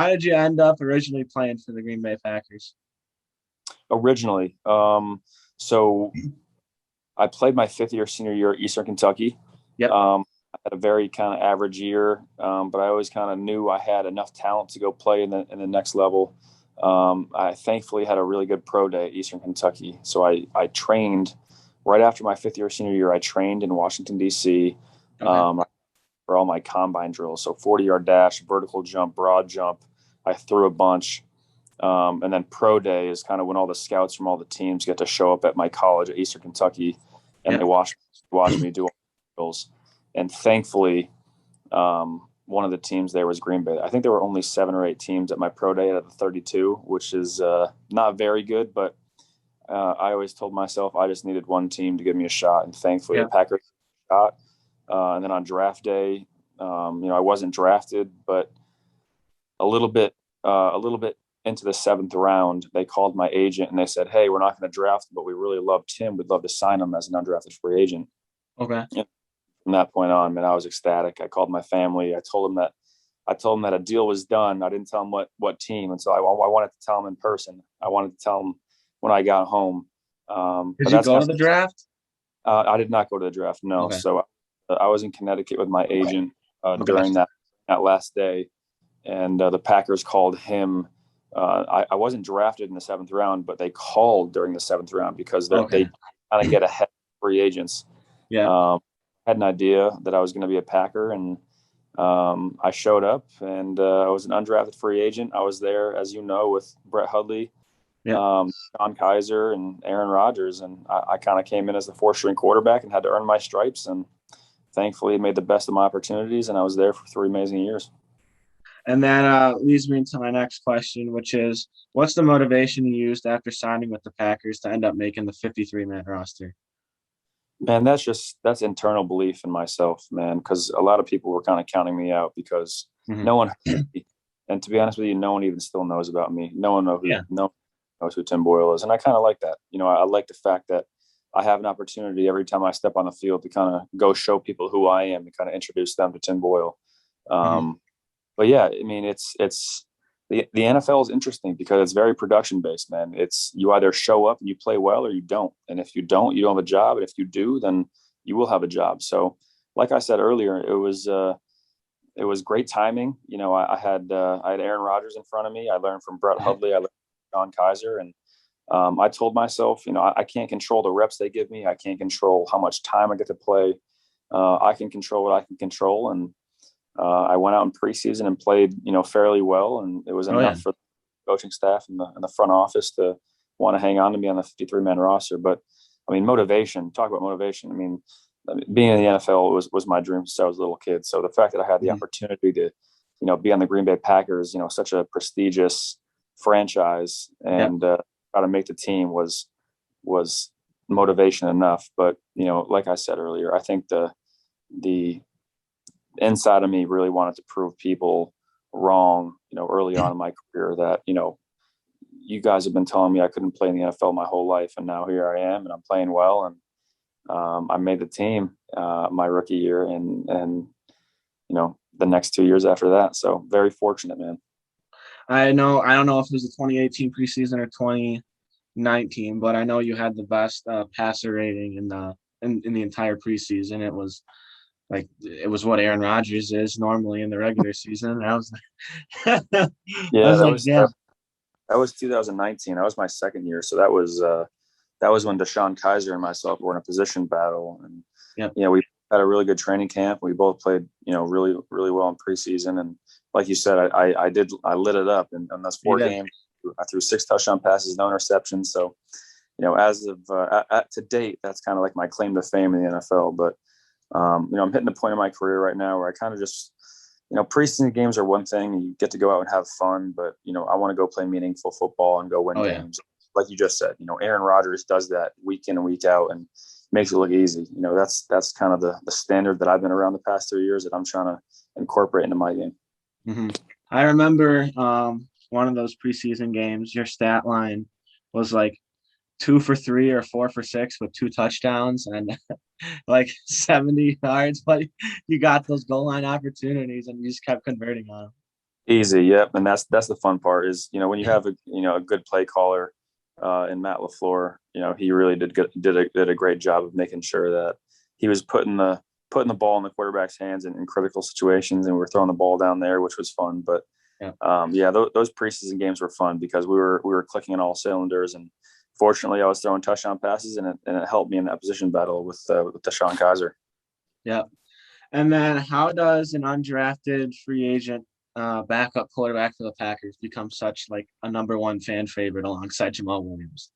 How did you end up originally playing for the Green Bay Packers? Originally. So I played my fifth year, senior year at Eastern Kentucky. Yep. I had a very kind of average year, but I always kind of knew I had enough talent to go play in the next level. I thankfully had a really good pro day at Eastern Kentucky, so I trained right after my fifth year, senior year. I trained in Washington D.C. Okay. For all my combine drills, so 40-yard dash, vertical jump, broad jump. I threw a bunch. And then pro day is kind of when all the scouts from all the teams get to show up at my college at Eastern Kentucky, and they Yep. watch me do all the drills. And thankfully, one of the teams there was Green Bay. I think there were only 7 or 8 teams at my pro day out of the 32, which is not very good. But I always told myself I just needed one team to give me a shot, and thankfully the Yep. Packers shot. And then on draft day, I wasn't drafted, but a little bit into the seventh round, they called my agent and they said, "Hey, we're not going to draft him, but we really love Tim. We'd love to sign him as an undrafted free agent." Okay. And from that point on, man, I was ecstatic. I called my family. I told them that a deal was done. I didn't tell them what team, and so I wanted to tell them in person. I wanted to tell them when I got home. Did But you that's go kind to the draft? I did not go to the draft, no. Okay. So I was in Connecticut with my agent Okay. during that last day, and the Packers called him. I wasn't drafted in the seventh round, but they called during the seventh round because they Okay. kind of get ahead of free agents. Yeah. Um, had an idea that I was going to be a Packer, and I showed up, and I was an undrafted free agent. I was there, as you know, with Brett Hundley, Yeah. John Kaiser, and Aaron Rodgers, and I kind of came in as the four-string quarterback and had to earn my stripes, and thankfully made the best of my opportunities, and I was there for 3 amazing years. And that leads me into my next question, which is, what's the motivation you used after signing with the Packers to end up making the 53-man roster? Man, that's internal belief in myself, man. Because a lot of people were kind of counting me out because Hmm. no one, and to be honest with you, no one even still knows about me. Yeah. No one knows who Tim Boyle is, and I kind of like that. I like the fact that I have an opportunity every time I step on the field to kind of go show people who I am and kind of introduce them to Tim Boyle. Hmm. Um, but yeah, I mean, it's the NFL is interesting because it's very production based, man. It's you either show up and you play well or you don't, and if you don't, you don't have a job, and if you do, then you will have a job. So, like I said earlier, it was great timing. I had Aaron Rodgers in front of me. I learned from Brett Hundley. I learned from John Kaiser, and I told myself, I can't control the reps they give me. I can't control how much time I get to play. I can control what I can control, and I went out in preseason and played, fairly well, and it was Oh yeah. enough for the coaching staff and the front office to want to hang on to me on the 53-man roster. But I mean, motivation. Talk about motivation. I mean, being in the NFL was my dream since I was a little kid. So the fact that I had the Mhm. opportunity to, be on the Green Bay Packers, such a prestigious franchise, Yep. and got to make the team was motivation enough. But like I said earlier, I think the inside of me really wanted to prove people wrong, early on in my career that, you guys have been telling me I couldn't play in the NFL my whole life. And now here I am and I'm playing well. And I made the team my rookie year and, the next 2 years after that. So very fortunate, man. I know. I don't know if it was the 2018 preseason or 2019, but I know you had the best passer rating in the entire preseason. It was what Aaron Rodgers is normally in the regular season. I Yeah, was like, yeah, that was 2019. That was my second year. So that was when Deshaun Kaiser and myself were in a position battle. And, yeah, we had a really good training camp. We both played, really, really well in preseason. And like you said, I lit it up in those you four did. games. I threw 6 touchdown passes, no interceptions. So, as of to date, that's kind of like my claim to fame in the NFL. But, I'm hitting the point in my career right now where I kind of just, preseason games are one thing. You get to go out and have fun, but, I want to go play meaningful football and go win Oh yeah. games like you just said. Aaron Rodgers does that week in and week out and makes it look easy. That's kind of the standard that I've been around the past 3 years that I'm trying to incorporate into my game. Hmm. I remember one of those preseason games. Your stat line was like 2 for 3 or 4 for 6 with 2 touchdowns and like 70 yards, but you got those goal line opportunities and you just kept converting on them. Easy, yep. And that's the fun part is, when you have a good play caller in Matt LaFleur, he really did a great job of making sure that he was putting the ball in the quarterback's hands in critical situations, and we were throwing the ball down there, which was fun. But Yeah. those preseason games were fun because we were clicking on all cylinders, and fortunately, I was throwing touchdown passes, and it helped me in that position battle with Deshaun Kaiser. Yeah. And then how does an undrafted free agent backup quarterback for the Packers become such like a number one fan favorite alongside Jamal Williams,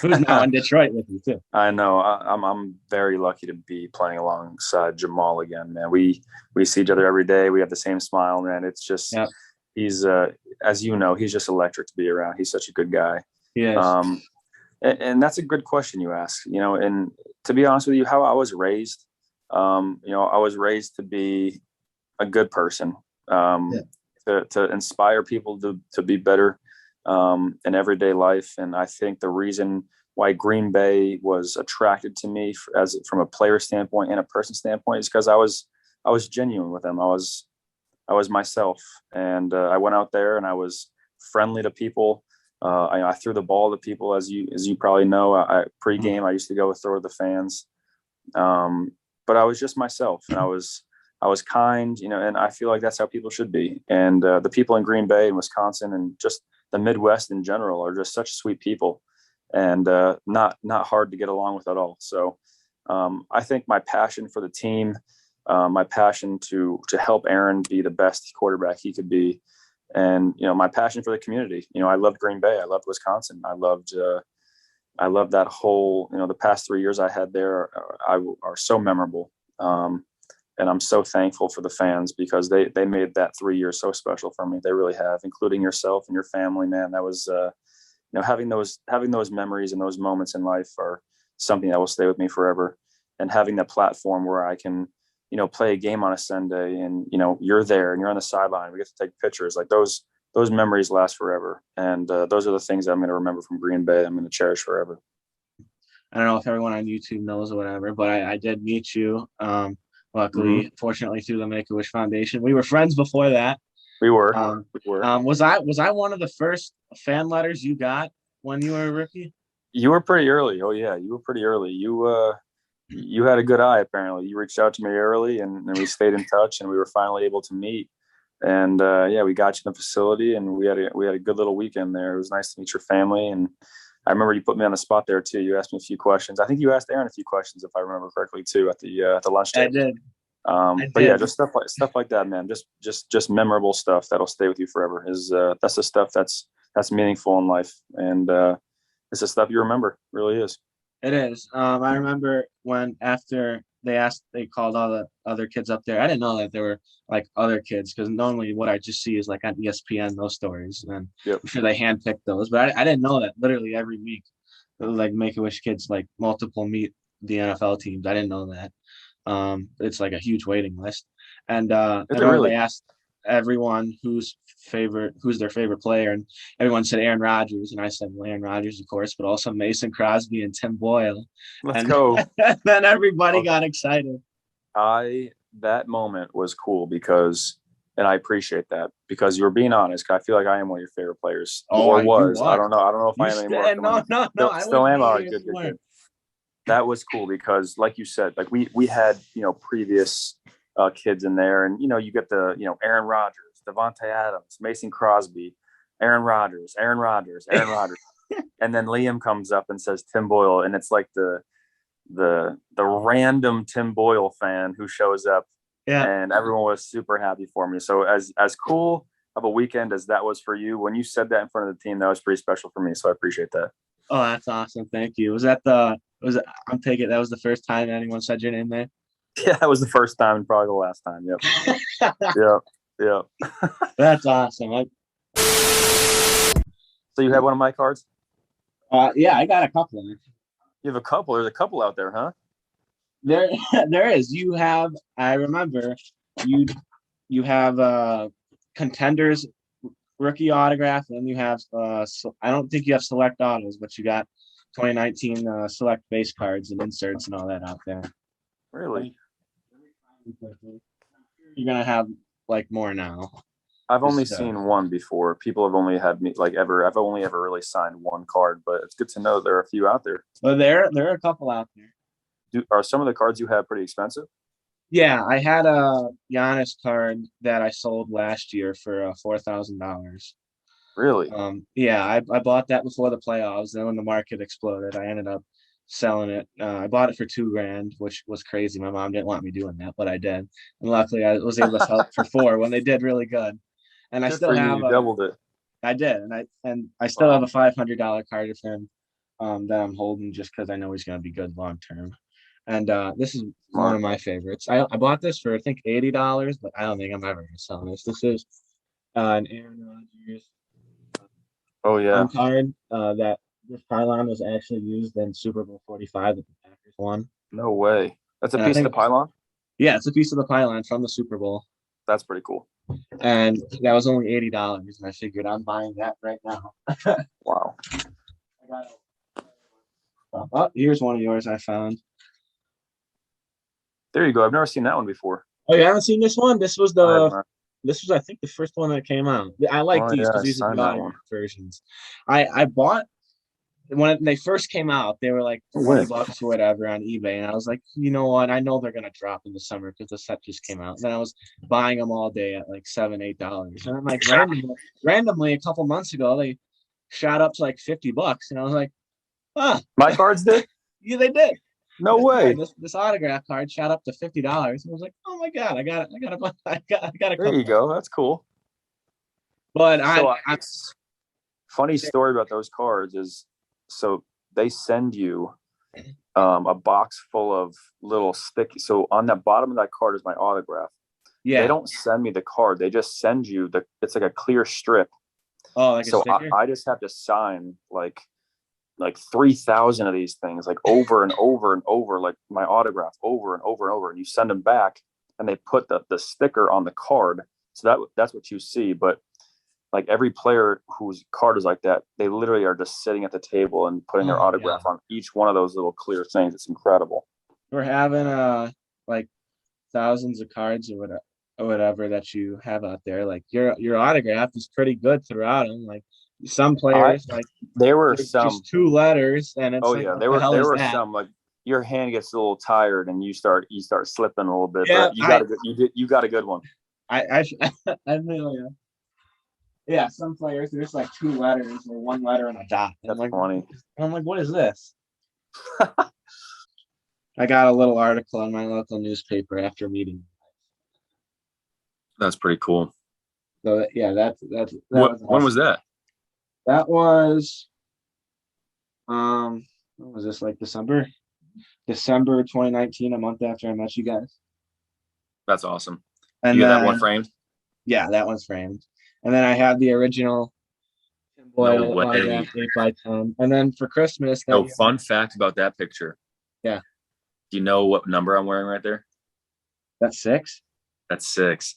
who's now in Detroit with you too? I know. I'm very lucky to be playing alongside Jamal again, man. We see each other every day. We have the same smile, man. It's just Yeah, he's as you know, he's just electric to be around. He's such a good guy. he is. And that's a good question you ask. And to be honest with you, how I was raised, I was raised to be a good person, to inspire people to be better in everyday life. And I think the reason why Green Bay was attracted to me from a player standpoint and a person standpoint is because I was genuine with them. I was myself, and I went out there and I was friendly to people. I threw the ball to people, as you probably know. Pregame, I used to go throw to the fans, but I was just myself, and I was kind, and I feel like that's how people should be. And the people in Green Bay and Wisconsin and just the Midwest in general are just such sweet people, and not hard to get along with at all. So I think my passion for the team, my passion to help Aaron be the best quarterback he could be, and my passion for the community. I loved Green Bay. I loved Wisconsin. I loved that whole, the past 3 years I had there are so memorable. And I'm so thankful for the fans because they made that 3 years so special for me. They really have, including yourself and your family, man. That was, having those memories and those moments in life are something that will stay with me forever. And having that platform where I can, play a game on a Sunday and, you're there and you're on the sideline, we get to take pictures, like those memories last forever. And those are the things that I'm going to remember from Green Bay. I'm going to cherish forever. I don't know if everyone on YouTube knows or whatever, but I did meet you. Luckily, fortunately, through the Make-A-Wish Foundation. We were friends before that. We were. Was I one of the first fan letters you got when you were a rookie? You were pretty early. Oh yeah, you were pretty early. You had a good eye, apparently. You reached out to me early, and we stayed in touch, and we were finally able to meet. And we got you in the facility, and we had a good little weekend there. It was nice to meet your family, and I remember you put me on the spot there too. You asked me a few questions. I think you asked Aaron a few questions, if I remember correctly, too, at the lunch table. I did. But yeah, just stuff like that, man. Just memorable stuff that'll stay with you forever. That's the stuff that's meaningful in life, and it's the stuff you remember. It really is. It is. I remember when after they called all the other kids up there. I didn't know that there were like other kids because normally what I just see is like on ESPN those stories, and I'm sure they handpicked those. But I didn't know that literally every week, like Make-A-Wish kids like multiple meet the NFL teams. I didn't know that. It's like a huge waiting list, and I remember they asked everyone who's their favorite player, and everyone said Aaron Rodgers, and I said, well, Aaron Rodgers, of course, but also Mason Crosby and Tim Boyle. Let's go. Then everybody got excited. That moment was cool because, and I appreciate that because you were being honest. I feel like I am one of your favorite players, or was. I don't know if I am anymore. No, I still am. All right, good. That was cool because, like you said, like we had previous kids in there, and you get the Aaron Rodgers, Devontae Adams, Mason Crosby, Aaron Rodgers, and then Liam comes up and says Tim Boyle, and it's like the random Tim Boyle fan who shows up, and everyone was super happy for me. So as cool of a weekend as that was for you, when you said that in front of the team, that was pretty special for me. So I appreciate that. Oh, that's awesome. Thank you. I'm taking it that was the first time anyone said your name there? Yeah, that was the first time and probably the last time. Yep. Yep. That's awesome. So you have one of my cards? Yeah, I got a couple. You have a couple? There's a couple out there, huh? There is. You have, I remember, you have Contenders rookie autograph, and you have I don't think you have select autos, but you got 2019 select base cards and inserts and all that out there. Really? You're gonna have like more now. I've only Just seen one before. People have only had me like ever. I've only ever really signed one card, but it's good to know there are a few out there. well, there are a couple out there. Are some of the cards you have pretty expensive? Yeah, I had a Giannis card that I sold last year for $4,000. Really? Yeah, I bought that before the playoffs. Then when the market exploded, I ended up selling it. I bought it for 2 grand, which was crazy. My mom didn't want me doing that, but I did. And luckily, I was able to sell it for 4 when they did really good. And I Good still for you. have You doubled it. I did, and I still have Wow. a $500 card of him that I'm holding just because I know he's going to be good long term. And this is one of Smart. my favorites. I bought this for I think $80, but I don't think I'm ever going to sell this. This is an Aaron Rodgers Oh yeah. card that this pylon was actually used in Super Bowl 45 that the Packers won. No way. That's a And I piece of the think, pylon? yeah, it's a piece of the pylon from the Super Bowl. That's pretty cool. And that was only $80. And I figured I'm buying that right now. Wow. Oh, here's one of yours I found. There you go. I've never seen that one before. Oh, you haven't seen this one? I have not. This was I think the first one that came out. I like Oh these yeah, because I these are the signed that one. autograph versions. I bought when they first came out, they were like No way. $20 or whatever on eBay, and I was like, you know what? I know they're gonna drop in the summer because the set just came out. And then I was buying them all day at like $7, $8, and then like randomly a couple months ago they shot up to like $50, and I was like, ah, My cards did? yeah, they did. No way. This autograph card shot up to $50. I was like, oh my god, I got it. I got a There you couple. go. That's cool. But So I funny story about those cards is so they send you a box full of little sticky. So on the bottom of that card is my autograph. They yeah. don't send me the card. They just send you it's like a clear strip. Oh, like a So sticker? I just have to sign like 3,000 of these things, like over and over and over, like my autograph over and over and over. And you send them back and they put the sticker on the card. So that's what you see. But like every player whose card is like that, they literally are just sitting at the table and putting their autograph on each one of those little clear things. It's incredible. We're having like thousands of cards or whatever that you have out there. Like your autograph is pretty good throughout them. Like some players, like there were there's some just 2 letters, and it's oh like, yeah, what the hell there is were that? some like your hand gets a little tired and you start slipping a little bit, Yeah, but you got a good one. I really, yeah. Some players there's like 2 letters or 1 letter and a dot. That's funny. I'm like, what is this? I got a little article in my local newspaper after meeting. That's pretty cool. So yeah, that What was awesome. when was that? That was what was this, like December 2019, a month after I met you guys. That's awesome. And you got then that one framed? yeah, that one's framed. And then I have the original Boyle autograph 8x10. And then for Christmas, Fun fact about that picture. Yeah. Do you know what number I'm wearing right there? That's 6. That's 6.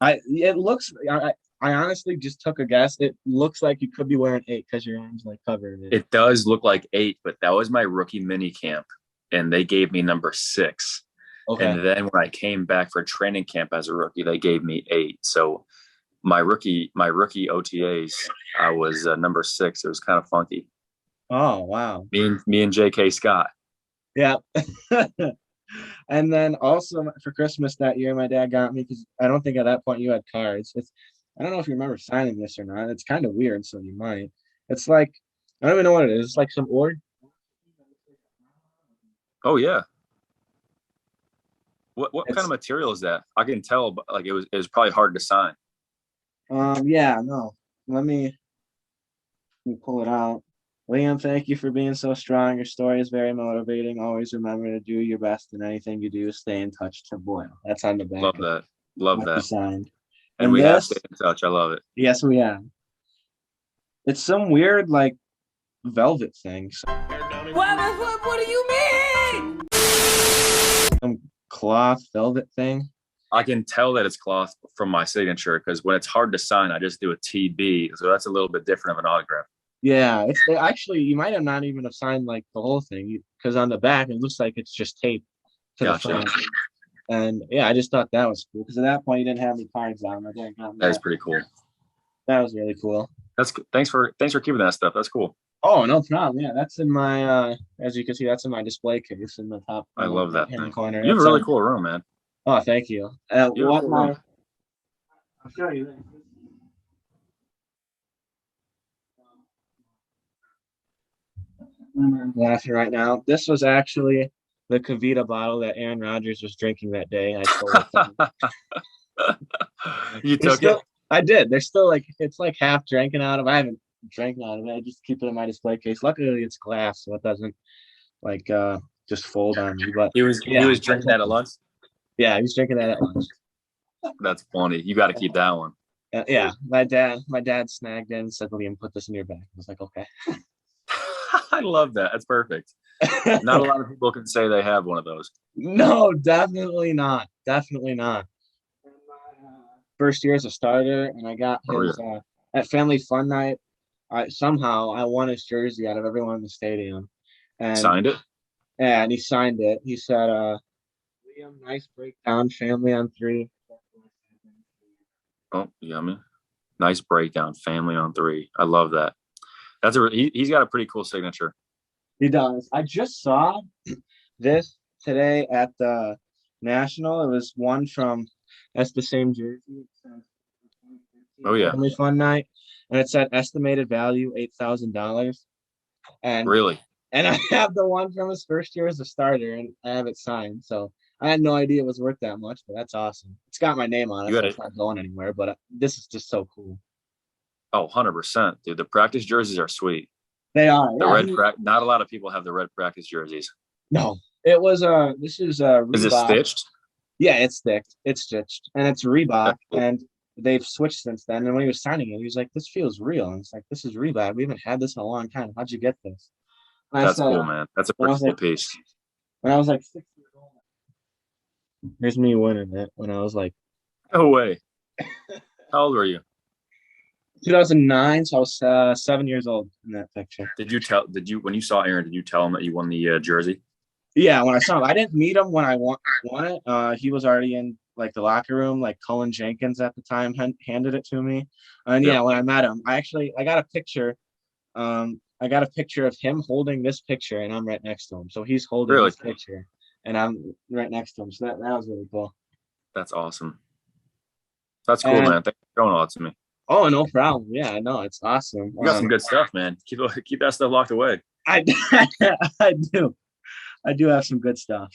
It looks. I honestly just took a guess. It looks like you could be wearing 8 because your arm's like covered. It does look like 8, but that was my rookie mini camp, and they gave me number 6. Okay. And then when I came back for training camp as a rookie, they gave me 8. So my rookie OTAs, I was number 6. It was kind of funky. Oh wow! Me and J.K. Scott. Yeah. And then also for Christmas that year, my dad got me, because I don't think at that point you had cards. I don't know if you remember signing this or not. It's kind of weird, so you might. It's like, I don't even know what it is. It's like some org. Oh yeah. What kind of material is that? I can tell, but like it was probably hard to sign. Yeah, no. Let me pull it out. Liam, thank you for being so strong. Your story is very motivating. Always remember to do your best in anything you do. Stay in touch to Boyle. That's on the back. Love that. Love that. Signed. And we have stayed in touch. I love it. Yes, we have. It's some weird like velvet thing. What do you mean? Some cloth velvet thing. I can tell that it's cloth from my signature, because when it's hard to sign, I just do a TB. So that's a little bit different of an autograph. Yeah, it's actually, you might have not even have signed like the whole thing, because on the back it looks like it's just tape to the front. And yeah, I just thought that was cool because at that point you didn't have any cards on. I didn't have That is that. pretty cool. That was really cool. Thanks for keeping that stuff. That's cool. Oh, no problem. Yeah, that's in my as you can see, that's in my display case in the top I love that right-hand thing. corner. You have a That's really cool room, man. oh, thank you. You have a cool room. I'll show you this. I'm laughing right now. This was actually the Kavita bottle that Aaron Rodgers was drinking that day. I stole it from him. You There's took it? I did. There's still like it's like half drinking out of. I haven't drank out of it. I just keep it in my display case. Luckily, it's glass, so it doesn't like just fold on me. But He was drinking that at lunch. Yeah, he was drinking that at lunch. That's funny. You got to keep that one. Yeah, my dad snagged it and said, "Liam, put this in your bag." I was like, "Okay." I love that. That's perfect. Not a lot of people can say they have one of those. No, definitely not. Definitely not. First year as a starter, and I got his at Family Fun Night. Somehow I won his jersey out of everyone in the stadium, and Signed it? Yeah, and he signed it. He said, "Liam, nice breakdown, family on 3." Oh, yummy. Nice breakdown. Family on 3. I love that. He's got a pretty cool signature. He does. I just saw this today at the National. It was one from that's the same jersey. It says Oh yeah. Family Fun Night, and it said estimated value $8,000. And really, and I have the one from his first year as a starter, and I have it signed. So I had no idea it was worth that much, but that's awesome. It's got my name on it, so it's not going anywhere. But this is just so cool. Oh, 100%, dude. The practice jerseys are sweet. They are. The red not a lot of people have the red practice jerseys. No, it was this is Reebok. Is it stitched? Yeah, it's stitched. It's stitched, and it's Reebok, and they've switched since then. And when he was signing it, he was like, "This feels real." And it's like, "This is Reebok. We haven't had this in a long time. How'd you get this?" And that's cool, man. That's a pretty cool piece. When I was like 6 years old, here's me winning it. When I was like, no way. How old were you? 2009, so I was 7 years old in that picture. When you saw Aaron, did you tell him that you won the jersey? Yeah, when I saw him, I didn't meet him when I won it. He was already in like the locker room. Like Cullen Jenkins at the time handed it to me, and yeah, when I met him, I got a picture. I got a picture of him holding this picture, and I'm right next to him. So he's holding this picture, and I'm right next to him. So that was really cool. That's awesome. That's cool, man. Thanks for showing all that to me. Oh, no problem. Yeah, I know. It's awesome. You got some good stuff, man. Keep that stuff locked away. I do. I do have some good stuff.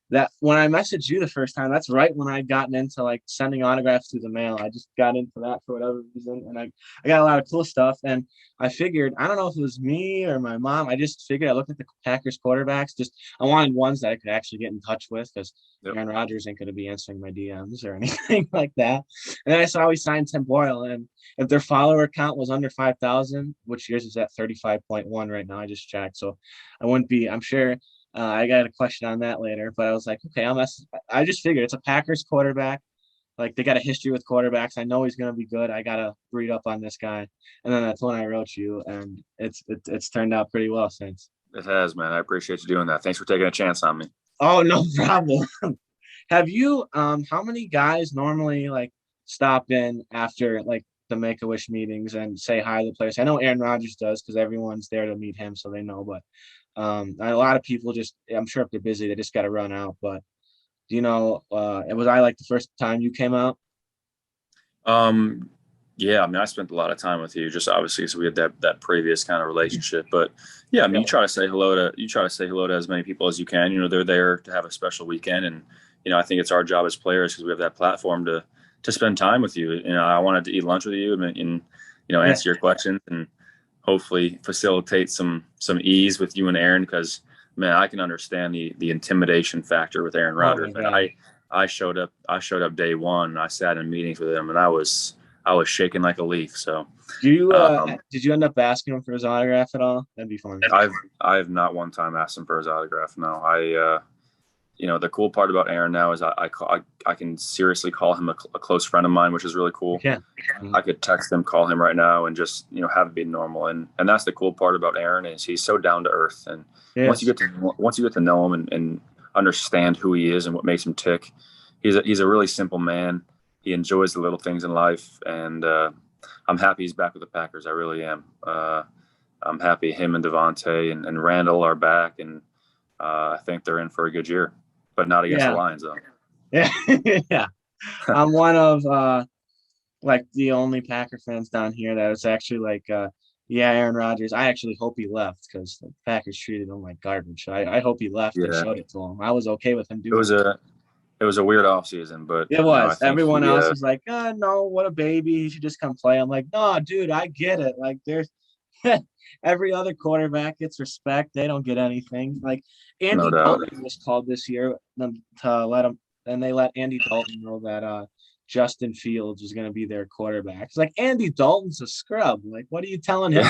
That when I messaged you the first time, that's right when I'd gotten into like sending autographs through the mail. I just got into that for whatever reason, and I got a lot of cool stuff. And I figured, I don't know if it was me or my mom. I just figured I looked at the Packers quarterbacks. I wanted ones that I could actually get in touch with because Aaron Rodgers ain't going to be answering my DMs or anything like that. And then I saw we signed Tim Boyle, and if their follower count was under 5,000, which yours is at 35.1 right now, I just checked. So I wouldn't be. I'm sure. I got a question on that later, but I was like, okay, I just figured it's a Packers quarterback. Like they got a history with quarterbacks. I know he's gonna be good. I gotta read up on this guy, and then that's when I wrote you, and it's turned out pretty well since. It has, man. I appreciate you doing that. Thanks for taking a chance on me. Oh, no problem. Have you? How many guys normally like stop in after like the Make-A-Wish meetings and say hi to the players? I know Aaron Rodgers does because everyone's there to meet him, so they know, but. A lot of people I'm sure if they're busy, they just got to run out. But do you know, was I like the first time you came out? Yeah, I mean, I spent a lot of time with you, just obviously, so we had that previous kind of relationship. But yeah, I mean, you try to say hello to as many people as you can. You know, they're there to have a special weekend, and you know, I think it's our job as players because we have that platform to spend time with you. You know, I wanted to eat lunch with you and you know, answer your questions and hopefully facilitate some ease with you and Aaron because man, I can understand the intimidation factor with Aaron Rodgers. I showed up day one. I sat in meetings with him and I was shaking like a leaf. So did you end up asking him for his autograph at all? That'd be fun. I've not one time asked him for his autograph. No, you know, the cool part about Aaron now is I can seriously call him a close friend of mine, which is really cool. Yeah. I could text him, call him right now and just, you know, have it be normal. And that's the cool part about Aaron is he's so down to earth. And once you get to know him and understand who he is and what makes him tick. He's a really simple man. He enjoys the little things in life, and I'm happy he's back with the Packers. I really am. I'm happy him and Devontae and Randall are back, and I think they're in for a good year, but not against the Lions though. Yeah, yeah. I'm one of like the only Packer fans down here that was actually like, yeah, Aaron Rodgers. I actually hope he left because the Packers treated him like garbage. I hope he left and showed it to him. I was okay with him doing it was a weird offseason, but it was. I think Everyone else was like, oh, no, what a baby. He should just come play. I'm like, no, dude, I get it. Like, there's every other quarterback gets respect. They don't get anything. Like, Andy Dalton was called this year to let him, and they let Andy Dalton know that Justin Fields was going to be their quarterback. It's like, Andy Dalton's a scrub. Like, what are you telling him?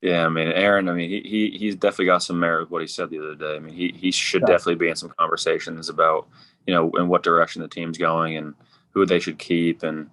Yeah, I mean, Aaron, I mean, he's definitely got some merit with what he said the other day. I mean, he should definitely be in some conversations about, in what direction the team's going and who they should keep. And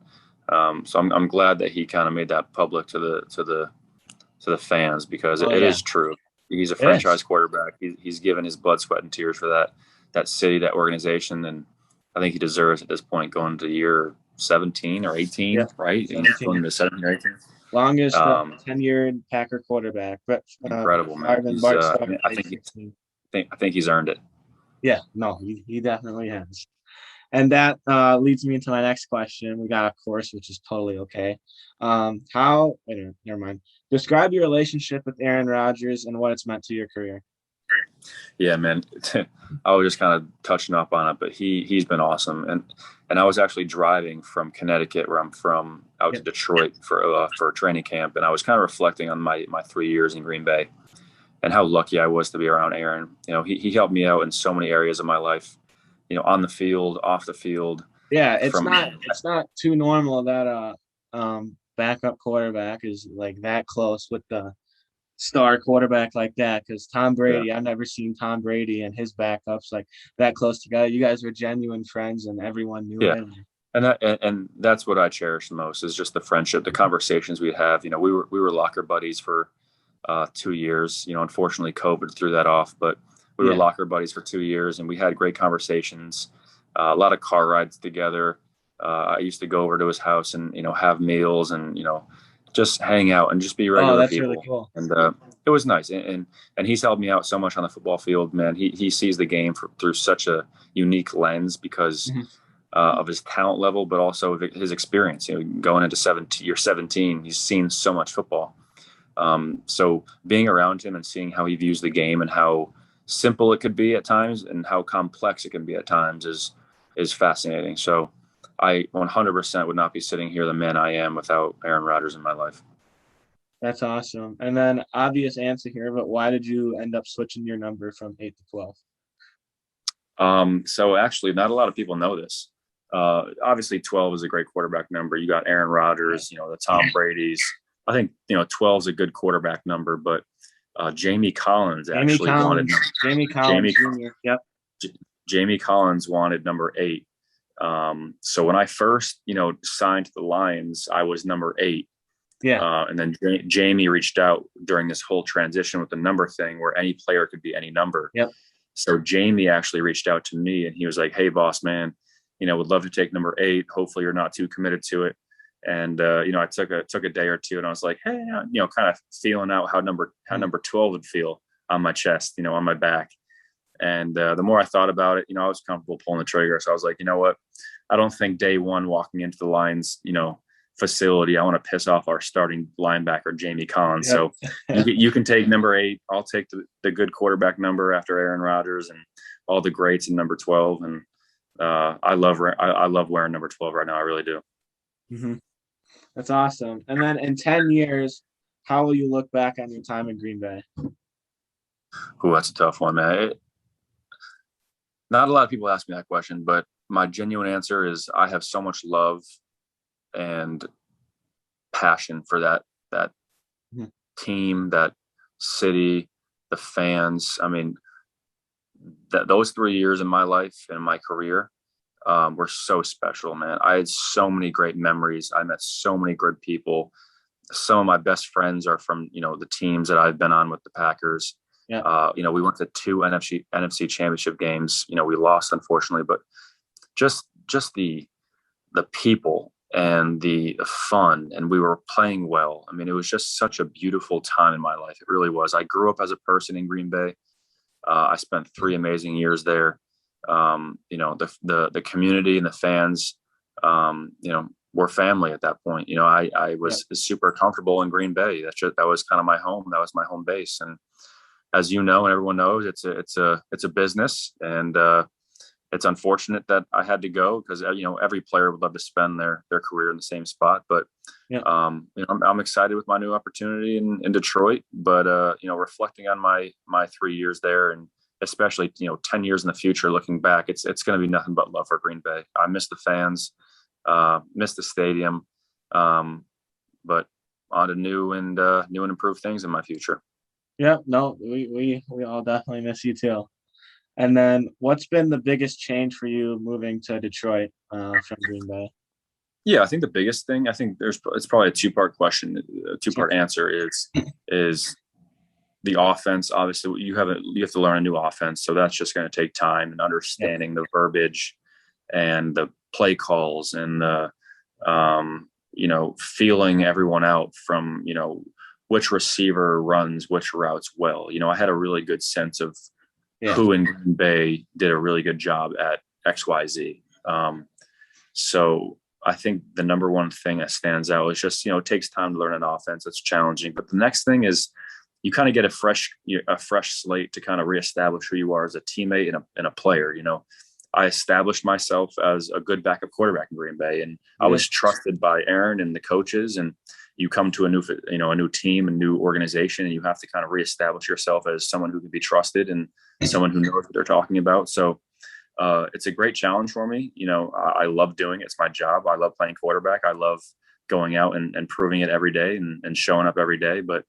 so I'm glad that he kind of made that public to the fans, because it is true. He's a franchise quarterback. He's given his blood, sweat, and tears for that city, that organization, and I think he deserves at this point going to year 17 or 18, right? 17. Going to 17 or 18. Longest tenured Packer quarterback. But incredible, man. I think he's earned it. Yeah, no, he definitely has. And that leads me into my next question. We got a course, which is totally okay. Never mind. Describe your relationship with Aaron Rodgers and what it's meant to your career. Yeah, man. I was just kind of touching up on it, but he's been awesome. And I was actually driving from Connecticut, where I'm from, out to Detroit for training camp, and I was kind of reflecting on my 3 years in Green Bay and how lucky I was to be around Aaron. He helped me out in so many areas of my life. On the field, off the field. Yeah, it's not too normal that backup quarterback is like that close with the star quarterback like that, because Tom Brady, I've never seen Tom Brady and his backups like that close together. You guys were genuine friends, and everyone knew it. And that's what I cherish the most, is just the friendship, the conversations we have. We were locker buddies for 2 years. Unfortunately, COVID threw that off, but we were locker buddies for 2 years, and we had great conversations, a lot of car rides together. I used to go over to his house and, have meals and, just hang out and just be regular people. Really cool. And it was nice. And he's helped me out so much on the football field, man. He sees the game through such a unique lens because of his talent level, but also his experience. Going into year 17, he's seen so much football. So being around him and seeing how he views the game and how simple it could be at times and how complex it can be at times is fascinating. So I 100% would not be sitting here the man I am without Aaron Rodgers in my life. That's awesome. And then obvious answer here, but why did you end up switching your number from 8 to 12? So actually, not a lot of people know this. Obviously 12 is a great quarterback number. You got Aaron Rodgers, the Tom Brady's. I think, 12 is a good quarterback number, but Jamie Collins wanted Jamie Collins wanted number 8. So when I first, signed to the Lions, I was number 8. Yeah. And then Jamie reached out during this whole transition with the number thing where any player could be any number. Yep. So Jamie actually reached out to me and he was like, "Hey boss man, would love to take number 8. Hopefully you're not too committed to it." And, I took a day or two and I was like, hey, kind of feeling out how number 12 would feel on my chest, on my back. And the more I thought about it, I was comfortable pulling the trigger. So I was like, you know what? I don't think day one walking into the Lions, facility, I want to piss off our starting linebacker, Jamie Collins. Yep. So you can take number 8. I'll take the good quarterback number after Aaron Rodgers and all the greats in number 12. And I love wearing number 12 right now. I really do. Mm-hmm. That's awesome. And then in 10 years, how will you look back on your time in Green Bay? Oh, that's a tough one, man. Not a lot of people ask me that question, but my genuine answer is I have so much love and passion for that team, that city, the fans. I mean, those 3 years in my life and my career were so special, man. I had so many great memories. I met so many good people. Some of my best friends are from, the teams that I've been on with the Packers. We went to two NFC championship games. We lost, unfortunately, but just the people and the fun, and we were playing well. I mean, it was just such a beautiful time in my life. It really was. I grew up as a person in Green Bay. I spent 3 amazing years there. The community and the fans, were family at that point. I was super comfortable in Green Bay. That was kind of my home. That was my home base. And as you know, and everyone knows, it's a business, and it's unfortunate that I had to go because every player would love to spend their career in the same spot. But I'm excited with my new opportunity in Detroit. But reflecting on my 3 years there, and especially 10 years in the future, looking back, it's going to be nothing but love for Green Bay. I miss the fans, miss the stadium, but on to new and improved things in my future. Yeah, no, we all definitely miss you too. And then what's been the biggest change for you moving to Detroit from Green Bay? Yeah, I think the biggest thing, it's probably a two-part question. A two-part answer is the offense. Obviously, you have to learn a new offense, so that's just going to take time and understanding the verbiage and the play calls and the feeling everyone out from which receiver runs which routes well. I had a really good sense of who in Green Bay did a really good job at XYZ. So I think the number one thing that stands out is just, it takes time to learn an offense. It's challenging. But the next thing is you kind of get a fresh slate to kind of reestablish who you are as a teammate and a player. I established myself as a good backup quarterback in Green Bay, and I was trusted by Aaron and the coaches. And you come to a new team, a new organization, and you have to kind of reestablish yourself as someone who can be trusted and someone who knows what they're talking about. So it's a great challenge for me. I love doing it. It's my job. I love playing quarterback. I love going out and proving it every day and showing up every day. But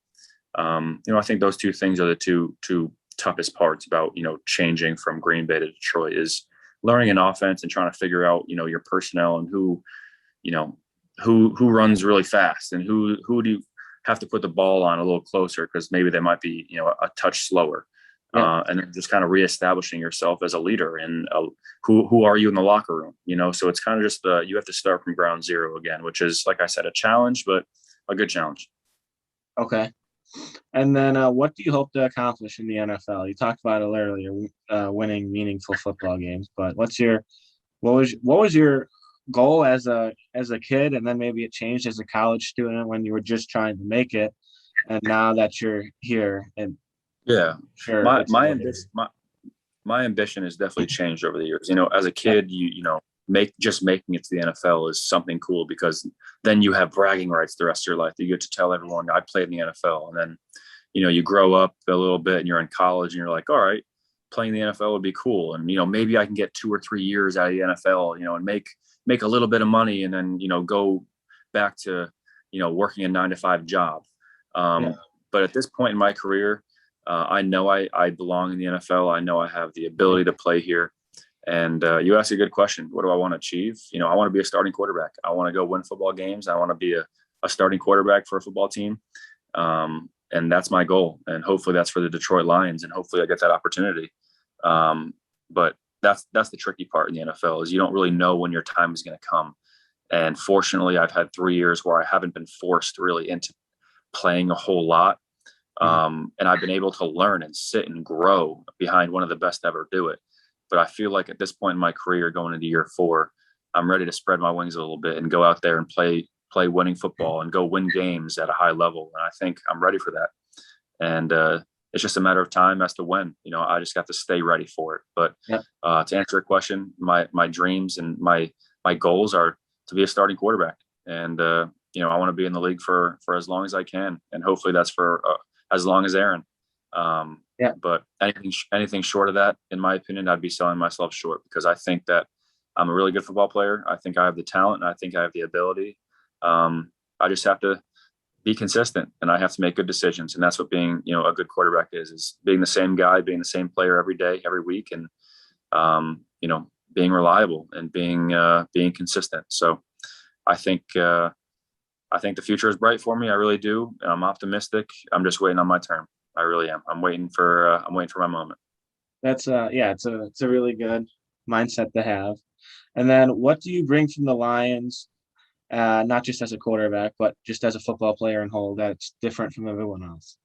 I think those two things are the two toughest parts about changing from Green Bay to Detroit, is learning an offense and trying to figure out your personnel and who runs really fast and who do you have to put the ball on a little closer because maybe they might be a touch slower. And then just kind of reestablishing yourself as a leader and who are you in the locker room, so it's kind of just you have to start from ground zero again, which is, like I said, a challenge, but a good challenge. Okay. And then what do you hope to accomplish in the NFL? You talked about it earlier, winning meaningful football games, but what was your goal as a kid, and then maybe it changed as a college student when you were just trying to make it, and now that you're here and sure, my ambition has definitely changed over the years. As a kid, making it to the NFL is something cool because then you have bragging rights the rest of your life. You get to tell everyone I played in the NFL. And then, you grow up a little bit and you're in college and you're like, all right, playing the NFL would be cool. And, maybe I can get 2 or 3 years out of the NFL, and make a little bit of money and then, go back to, working a 9-to-5 job. But at this point in my career, I know I belong in the NFL. I know I have the ability to play here. And you asked a good question. What do I want to achieve? I want to be a starting quarterback. I want to go win football games. I want to be a starting quarterback for a football team. And that's my goal. And hopefully that's for the Detroit Lions. And hopefully I get that opportunity. But that's the tricky part in the NFL, is you don't really know when your time is going to come. And fortunately, I've had 3 years where I haven't been forced really into playing a whole lot. And I've been able to learn and sit and grow behind one of the best to ever do it. But I feel like at this point in my career, going into year 4, I'm ready to spread my wings a little bit and go out there and play winning football and go win games at a high level. And I think I'm ready for that. And it's just a matter of time as to when. I just got to stay ready for it. But to answer your question, my dreams and my goals are to be a starting quarterback. And, I want to be in the league for as long as I can. And hopefully that's for as long as Aaron. But anything short of that, in my opinion, I'd be selling myself short, because I think that I'm a really good football player. I think I have the talent, and I think I have the ability. I just have to be consistent, and I have to make good decisions. And that's what being, a good quarterback is being the same guy, being the same player every day, every week, and, being reliable and being consistent. So I think the future is bright for me. I really do. I'm optimistic. I'm just waiting on my turn. I really am. I'm waiting for my moment. That's yeah, it's a really good mindset to have. And then what do you bring from the Lions, not just as a quarterback, but just as a football player and whole that's different from everyone else?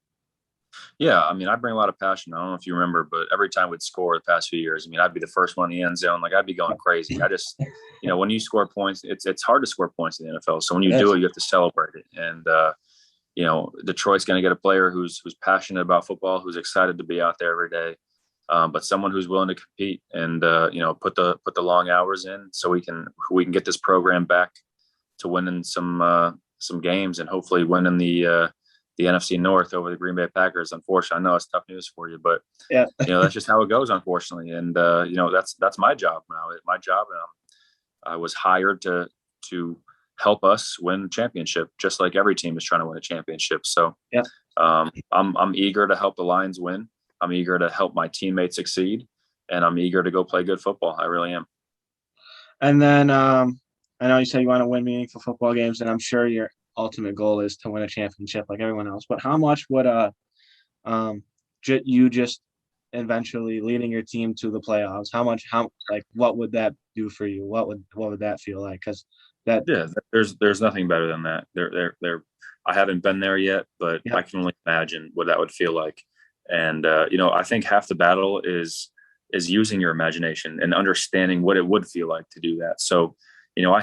Yeah, I mean, I bring a lot of passion. I don't know if you remember, but every time we'd score the past few years, I mean, I'd be the first one in the end zone. Like I'd be going crazy. I just, when you score points, it's hard to score points in the NFL. So when you do it, you have to celebrate it. And Detroit's going to get a player who's passionate about football, who's excited to be out there every day, but someone who's willing to compete and put the long hours in, so we can get this program back to winning some games and hopefully winning the NFC North over the Green Bay Packers. Unfortunately, I know it's tough news for you, but Yeah. that's just how it goes, unfortunately. And that's my job now. My job, and I was hired to help us win a championship, just like every team is trying to win a championship. So Yeah. I'm eager to help the Lions win. I'm eager to help my teammates succeed, and I'm eager to go play good football. I really am. And then I know you said you want to win meaningful football games, and I'm sure your ultimate goal is to win a championship like everyone else. But how much would you just eventually leading your team to the playoffs? What would that do for you? What would that feel like? Because there's nothing better than that. I haven't been there yet, but I can only imagine what that would feel like. And I think half the battle is using your imagination and understanding what it would feel like to do that. So, I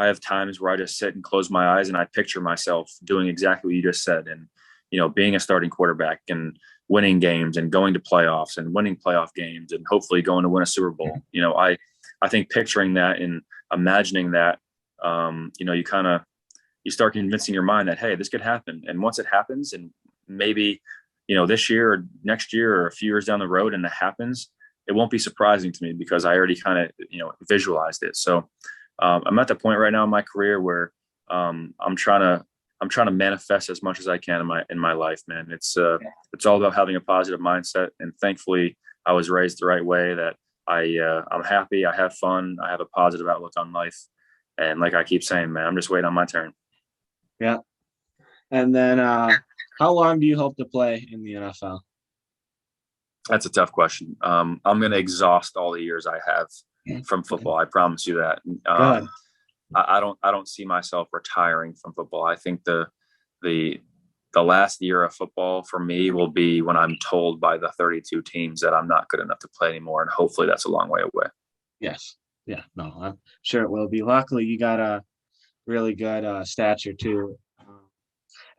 have times where I just sit and close my eyes and I picture myself doing exactly what you just said, and being a starting quarterback and winning games and going to playoffs and winning playoff games and hopefully going to win a Super Bowl. I think picturing that and imagining that, you start convincing your mind that, hey, this could happen. And once it happens, and maybe this year or next year or a few years down the road, and it happens, it won't be surprising to me because I already kind of visualized it. So I'm at the point right now in my career where I'm trying to manifest as much as I can in my life, man. It's all about having a positive mindset, and thankfully I was raised the right way, that I'm happy, I have fun, I have a positive outlook on life, and like I keep saying, man, I'm just waiting on my turn. Yeah. And then how long do you hope to play in the NFL? That's a tough question. I'm going to exhaust all the years I have from football. I promise you that. I don't see myself retiring from football. I think the last year of football for me will be when I'm told by the 32 teams that I'm not good enough to play anymore, and hopefully that's a long way away. Yes. Yeah. No, I'm sure it will be. Luckily, you got a really good stature too.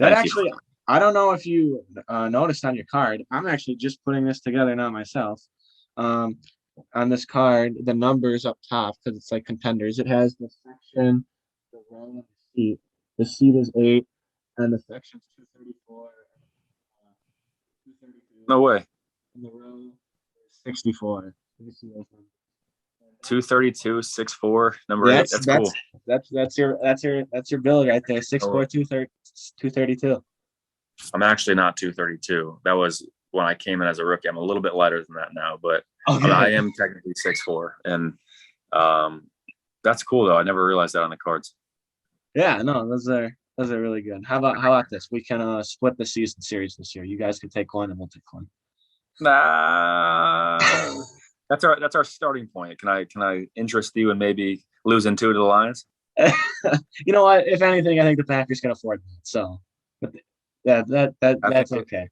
Thank you. I don't know if you noticed on your card. I'm actually just putting this together now myself. On this card, the numbers up top, because it's like contenders. It has the section, the row, and the seat. The seat is 8, and the section's 234. 232. No way. And the row is 64. Let me see those numbers. 232, 6'4", number 8. That's cool. That's your bill right there. 6'4", 232. I'm actually not 232. That was when I came in as a rookie. I'm a little bit lighter than that now, but okay. I am technically 6'4", and that's cool though. I never realized that on the cards. Yeah, no, those are really good. How about this? We can split the season series this year. You guys can take one, and we'll take one. Nah, that's our starting point. Can I interest you in maybe losing 2 to the Lions? You know what? If anything, I think the Packers can afford that. So, that's okay.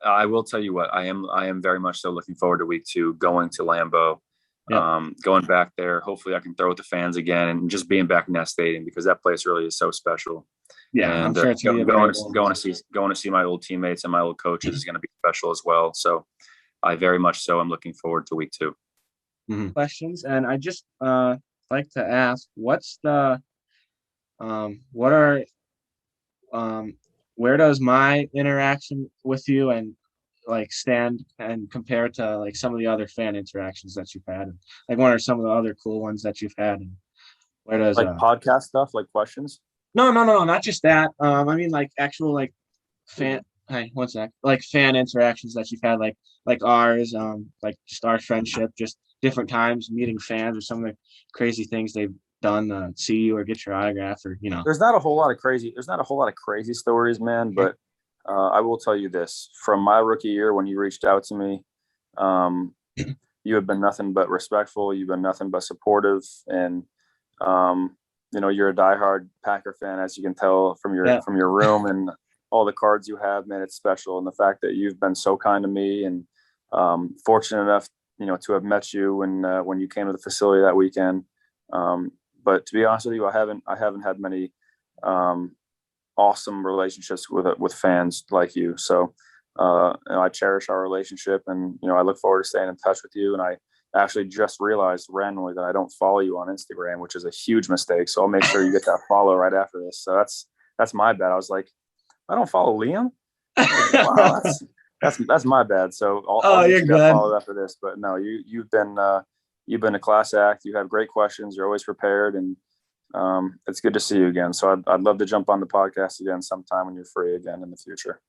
I will tell you what, I am very much so looking forward to week 2, going to Lambeau, going back there. Hopefully I can throw with the fans again and just being back in that stadium, because that place really is so special. Yeah, and I'm sure it's going to see my old teammates and my old coaches is going to be special as well. So I very much so am looking forward to week 2. Mm-hmm. Questions, and I just like to ask, where does my interaction with you and like stand and compare to like some of the other fan interactions that you've had? Like, what are some of the other cool ones that you've had? And where does podcast stuff, like questions? No, not just that. I mean, like actual like fan. Hey, one sec. Like fan interactions that you've had, like ours, like just our friendship, just different times meeting fans or some of the crazy things they've done to see you or get your autograph, or There's not a whole lot of crazy stories, man. But I will tell you this: from my rookie year, when you reached out to me, you have been nothing but respectful. You've been nothing but supportive, and you're a diehard Packer fan, as you can tell from your room and all the cards you have. Man, it's special, and the fact that you've been so kind to me, and fortunate enough, to have met you when you came to the facility that weekend. But to be honest with you, I haven't had many awesome relationships with fans like you. So I cherish our relationship, and I look forward to staying in touch with you. And I actually just realized randomly that I don't follow you on Instagram, which is a huge mistake. So I'll make sure you get that follow right after this. So that's my bad. I was like, I don't follow Liam. Wow, that's my bad. So I'll get you that follow after this. But no, you've been a class act. You have great questions. You're always prepared, and it's good to see you again. So I'd love to jump on the podcast again sometime when you're free again in the future.